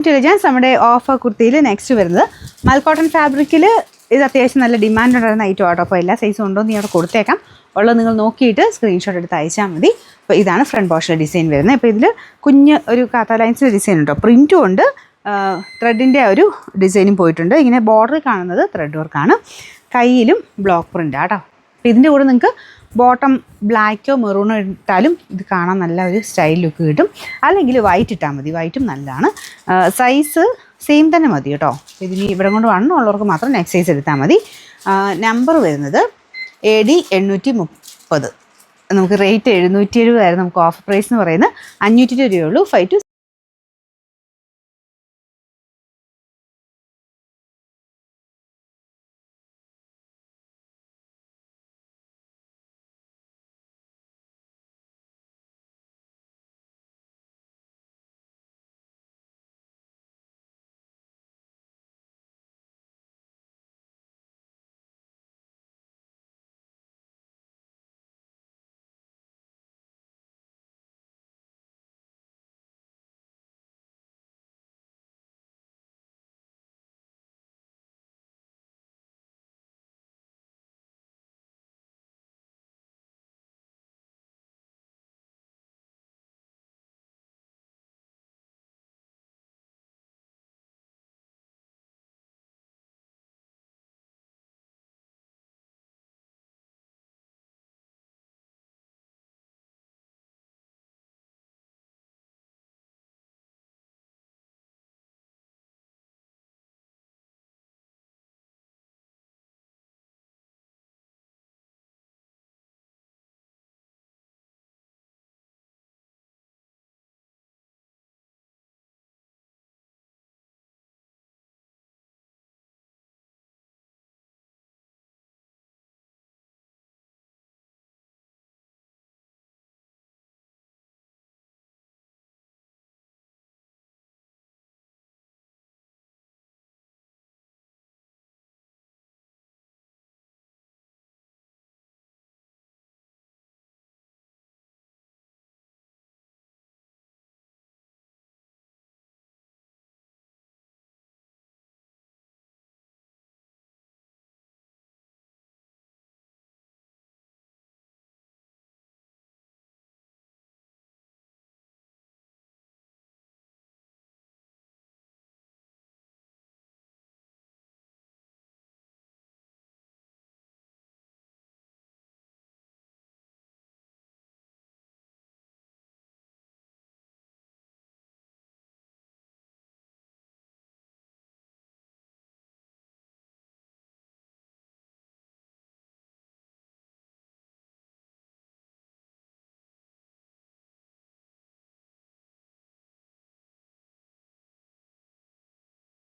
Intelligence നമ്മുടെ offer കുർത്തിയിൽ next വരുന്നത് മൽക്കോട്ടൺ ഫാബ്രിക്കിൽ ഇത് അത്യാവശ്യം നല്ല ഡിമാൻഡ് ഉണ്ടായിരുന്ന ഐറ്റം ആട്ടോ. അപ്പോൾ എല്ലാ സൈസും ഉണ്ടോ എന്ന് അവിടെ കൊടുത്തേക്കാം. ഉള്ളത് നിങ്ങൾ നോക്കിയിട്ട് സ്ക്രീൻഷോട്ട് എടുത്ത് അയച്ചാൽ മതി. അപ്പോൾ ഇതാണ് ഫ്രണ്ട് പോർഷനിലെ ഡിസൈൻ വരുന്നത്. അപ്പോൾ ഇതിൽ കുഞ്ഞ് ഒരു കാത്ത ലൈൻസിൻ്റെ ഡിസൈൻ ഉണ്ടോ, പ്രിൻറ്റും ഉണ്ട്, ത്രെഡിൻ്റെ ഒരു ഡിസൈനും പോയിട്ടുണ്ട്. ഇങ്ങനെ ബോർഡറിൽ കാണുന്നത് ത്രെഡ് വർക്കാണ്, കയ്യിലും ബ്ലോക്ക് പ്രിൻ്റ് ആട്ടോ. അപ്പോൾ ഇതിൻ്റെ കൂടെ നിങ്ങൾക്ക് ബോട്ടം ബ്ലാക്കോ മെറൂണോ ഇട്ടാലും ഇത് കാണാൻ നല്ല ഒരു സ്റ്റൈൽ ലുക്ക് കിട്ടും. അല്ലെങ്കിൽ വൈറ്റ് ഇട്ടാൽ മതി, വൈറ്റും നല്ലതാണ്. സൈസ് സെയിം തന്നെ മതി കേട്ടോ. ഇതിന് ഇവിടെ കൊണ്ട് വണ്ണമുള്ളവർക്ക് മാത്രം നെക്സ്റ്റ് സൈസ് എടുത്താൽ മതി. നമ്പർ വരുന്നത് AD 830. നമുക്ക് റേറ്റ് 770 ആയിരുന്നു. നമുക്ക് ഓഫർ പ്രൈസ് എന്ന് പറയുന്നത് 520 രൂപയുള്ളൂ. 5 to